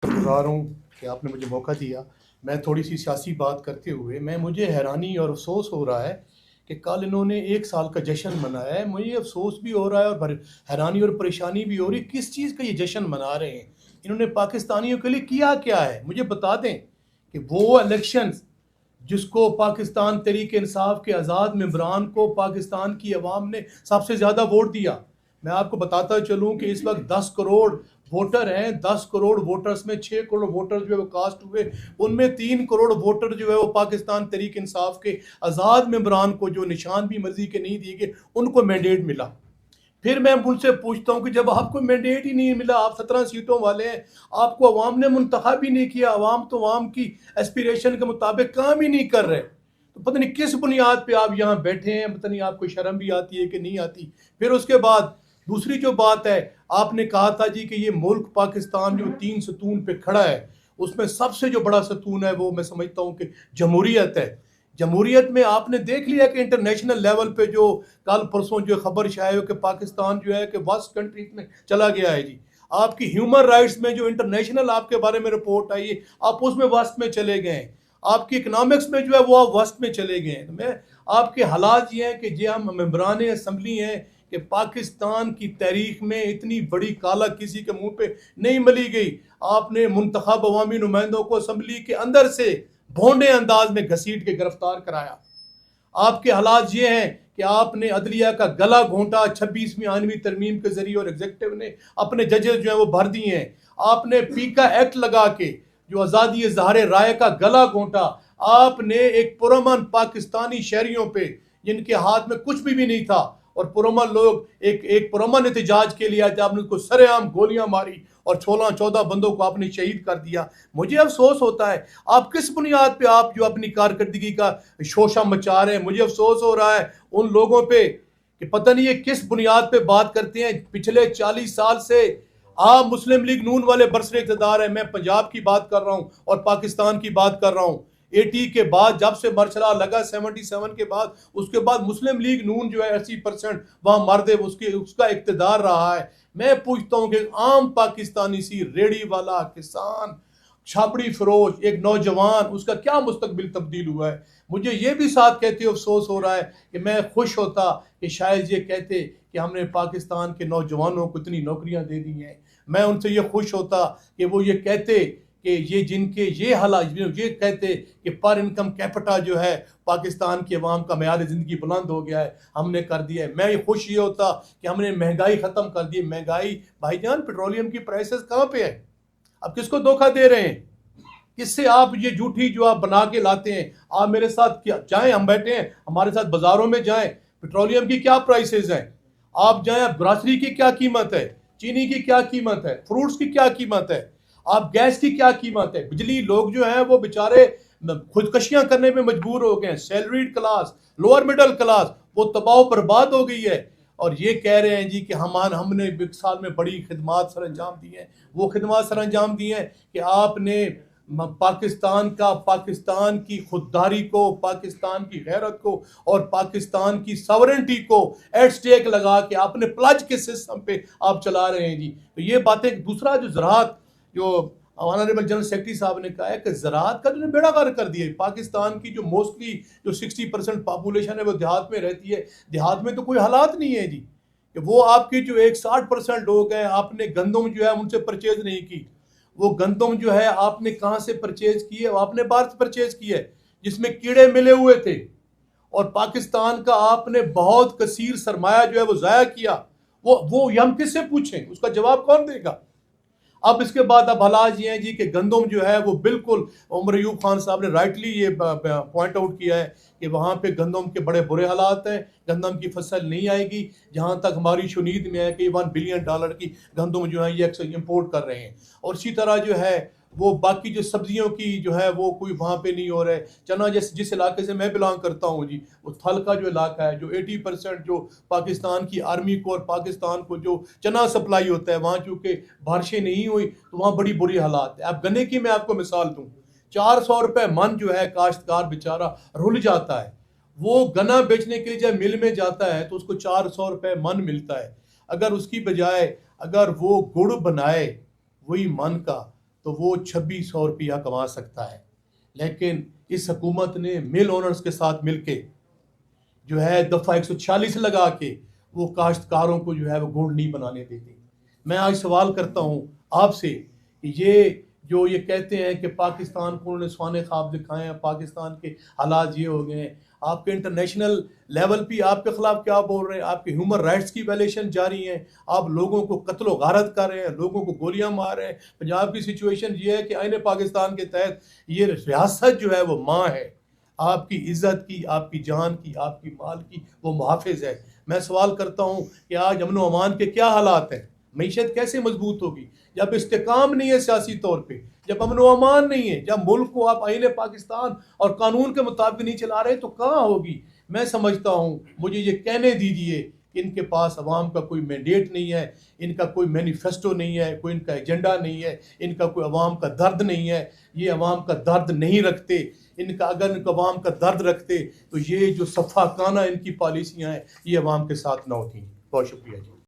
शुक्रगुजार हूँ कि आपने मुझे मौका दिया। मैं थोड़ी सी सियासी बात करते हुए मुझे हैरानी और अफसोस हो रहा है कि कल इन्होंने 1 साल का जश्न मनाया है। मुझे अफसोस भी हो रहा है और हैरानी और परेशानी भी हो रही है, किस चीज़ का ये जश्न मना रहे हैं। इन्होंने पाकिस्तानियों के लिए किया क्या है, मुझे बता दें। कि वो इलेक्शन जिसको पाकिस्तान तहरीक इंसाफ के आज़ाद मेंबरान को पाकिस्तान की अवाम ने सबसे ज़्यादा वोट दिया। मैं आपको बताता चलूँ कि इस वक्त 10 करोड़ वोटर हैं। 10 करोड़ वोटर्स में 6 करोड़ वोटर जो है वो कास्ट हुए, उनमें 3 करोड़ वोटर जो है वो पाकिस्तान तहरीक इंसाफ के आज़ाद मेंबरान को, जो निशान भी मर्जी के नहीं दिए गए, उनको मैंडेट मिला। फिर मैं उनसे पूछता हूँ कि जब आपको मैंडेट ही नहीं मिला, आप 17 सीटों वाले हैं, आपको अवाम ने मुंतखब ही नहीं किया, अवाम तो अवाम की एस्पिरेशन के मुताबिक काम ही नहीं कर रहे, तो पता नहीं किस बुनियाद पे आप यहाँ बैठे हैं। पता नहीं आपको शर्म भी आती है कि नहीं आती। फिर उसके बाद दूसरी जो बात है, आपने कहा था जी कि ये मुल्क पाकिस्तान जो 3 सतून पे खड़ा है, उसमें सबसे जो बड़ा सतून है वो मैं समझता हूँ कि जमहूरियत है। जमहूरियत में आपने देख लिया कि इंटरनेशनल लेवल पे जो कल परसों जो खबर शाये हो कि पाकिस्तान जो है कि वर्स्ट कंट्रीज में चला गया है जी। आपकी ह्यूमन राइट्स में जो इंटरनेशनल आपके बारे में रिपोर्ट आई है, आप उसमें वर्स्ट में चले गए हैं। आपकी इकोनॉमिक्स में जो है वो आप वर्स्ट में चले गए हैं। तो मैं आपके हालात ये हैं कि जो हम मेंबरान असम्बली हैं कि पाकिस्तान की तारीख में इतनी बड़ी काला किसी के मुंह पे नहीं मली गई। आपने मुंतखब अवामी नुमाइंदों को असम्बली के अंदर से भोंडे अंदाज में घसीट के गिरफ्तार कराया। आपके हालात ये हैं कि आपने अदलिया का गला घोंटा 26वीं आइनवी तरमीम के जरिए और एग्जीक्यूटिव ने अपने जजेस जो है वो भर दिए हैं। आपने पीका एक्ट लगा के जो आज़ादी इज़हार राय का गला घोंटा। आपने एक पुरअमन पाकिस्तानी शहरियों पे जिनके हाथ में कुछ भी नहीं था, और पुरअमन लोग एक पुरअमन एहतजाज के लिए आए थे, आपने उसको सरेआम गोलियां मारी और 16-14 बंदों को आपने शहीद कर दिया। मुझे अफसोस होता है, आप किस बुनियाद पे आप जो अपनी कारकर्दगी का शोशा मचा रहे हैं। मुझे अफसोस हो रहा है उन लोगों पे कि पता नहीं ये किस बुनियाद पे बात करते हैं। पिछले 40 साल से आप मुस्लिम लीग नून वाले बरसरे इक़्तिदार है। मैं पंजाब की बात कर रहा हूँ और पाकिस्तान की बात कर रहा हूँ। 80 के बाद जब से मरशला लगा, 77 के बाद, उसके बाद मुस्लिम लीग नून जो है 80% वहां मर्द उसका इक़्तिदार रहा है। मैं पूछता हूँ कि आम पाकिस्तानी सी रेडी वाला किसान, छापड़ी फरोश, एक नौजवान, उसका क्या मुस्तकबिल तब्दील हुआ है। मुझे ये भी साथ कहते अफसोस हो रहा है कि मैं खुश होता कि शायद ये कहते कि हमने पाकिस्तान के नौजवानों को इतनी नौकरियां दे दी हैं। मैं उनसे ये खुश होता कि वो ये कहते कि ये जिनके ये हालात, ये कहते कि पर इनकम कैपिटा जो है पाकिस्तान की अवाम का मेयार ज़िंदगी बुलंद हो गया है, हमने कर दिया है। मैं ये खुश ये होता कि हमने महंगाई ख़त्म कर दी। महंगाई भाईजान, पेट्रोलियम की प्राइसेस कहाँ पे है? अब किसको धोखा दे रहे हैं? किससे आप ये झूठी जो आप बना के लाते हैं? आप मेरे साथ क्या जाएं, हम बैठे हैं, हमारे साथ बाजारों में जाएं, पेट्रोलियम की क्या प्राइसेस हैं। आप जाएं, ग्रोसरी की क्या कीमत है, चीनी की क्या कीमत है, फ्रूट्स की क्या कीमत है, आप गैस की क्या कीमत है। बिजली, लोग जो हैं वो बेचारे खुदकशियां करने में मजबूर हो गए हैं। Salaried class, lower middle class, वो तबाह बर्बाद हो गई है। और ये कह रहे हैं जी कि हमने एक साल में बड़ी खिदमात सर अंजाम दी हैं। वो खिदमात सर अंजाम दी हैं कि आपने पाकिस्तान की खुददारी को, पाकिस्तान की गैरत को और पाकिस्तान की सॉवरेंटी को एट स्टेक लगा के आपने प्लज के सिस्टम पे आप चला रहे हैं जी। तो ये बातें, दूसरा जो ज़राअत, जो ऑनरेबल जनरल सेक्रेटरी साहब ने कहा है कि ज़राअत का जो बेड़ा गर्क कर दिया है। पाकिस्तान की जो मोस्टली जो 60% पॉपुलेशन है वो देहात में रहती है। देहात में तो कोई हालात नहीं है जी कि वो आपकी जो 60% लोग हैं, आपने गंदम जो है उनसे परचेज नहीं की। वो गंदम जो है आपने कहां से परचेज की है? आपने बाहर से परचेज की है, जिसमें कीड़े मिले हुए थे। और पाकिस्तान का आपने बहुत कसीर सरमाया जो है वो जाया किया। वो हम किससे पूछें? उसका जवाब कौन देगा? अब इसके बाद अब हालात ये हैं जी कि गंदम जो है वो बिल्कुल, उमर अयूब खान साहब ने राइटली ये पॉइंट आउट किया है कि वहाँ पे गंदम के बड़े बुरे हालात हैं। गंदम की फसल नहीं आएगी। जहाँ तक हमारी शुनीद में है कि $1 बिलियन की गंदम जो है ये इम्पोर्ट कर रहे हैं। और इसी तरह जो है वो बाकी जो सब्जियों की जो है वो कोई वहाँ पे नहीं हो रहा है। चना, जैसे जिस इलाके से मैं बिलोंग करता हूँ जी, वो थल का जो इलाका है, जो 80% जो पाकिस्तान की आर्मी को और पाकिस्तान को जो चना सप्लाई होता है, वहाँ चूँकि बारिशें नहीं हुई तो वहाँ बड़ी बुरी हालात है। अब गन्ने की मैं आपको मिसाल दूँ, 400 रुपये मन जो है काश्तकार बेचारा रुल जाता है। वो गन्ना बेचने के लिए जब मिल में जाता है तो उसको 400 रुपये मन मिलता है। अगर उसकी बजाय अगर वो गुड़ बनाए वही मन का, तो वो 2600 रुपया कमा सकता है। लेकिन इस हुकूमत ने मिल ओनर्स के साथ मिलके जो है दफ़ा 146 लगा के वो काश्तकारों को जो है वो गुड़ नहीं बनाने देती। मैं आज सवाल करता हूँ आपसे कि ये कहते हैं कि पाकिस्तान को उन्होंने सुहाने ख्वाब दिखाए हैं, पाकिस्तान के हालात ये हो गए हैं, आपके इंटरनेशनल लेवल पे आपके खिलाफ क्या बोल रहे हैं, आपके ह्यूमन राइट्स की वायलेशन जारी है, आप लोगों को कत्ल गारत कर रहे हैं, लोगों को गोलियां मार रहे हैं। पंजाब की सिचुएशन ये है कि आईने पाकिस्तान के तहत ये रियासत जो है वो माँ है, आपकी इज्जत की, आपकी जान की, आपकी माल की वो मुहाफिज है। मैं सवाल करता हूँ कि आज अमन व अमान के क्या हालात हैं, मीशत कैसे मजबूत होगी जब इस्तेकाम नहीं है सियासी तौर पे, जब अमन व अमान नहीं है, जब मुल्क को आप आईने पाकिस्तान और कानून के मुताबिक नहीं चला रहे तो कहाँ होगी। मैं समझता हूँ, मुझे ये कहने दीजिए, इनके पास अवाम का कोई मैंडेट नहीं है, इनका कोई मैनिफेस्टो नहीं है, कोई इनका एजेंडा नहीं है, इनका कोई अवाम का दर्द नहीं है, ये अवाम का दर्द नहीं रखते। इनका अगर इनका अवाम का दर्द रखते तो ये जो सफ़ाकाना इनकी पॉलिसियाँ हैं ये अवाम के साथ ना होती। बहुत शुक्रिया जी।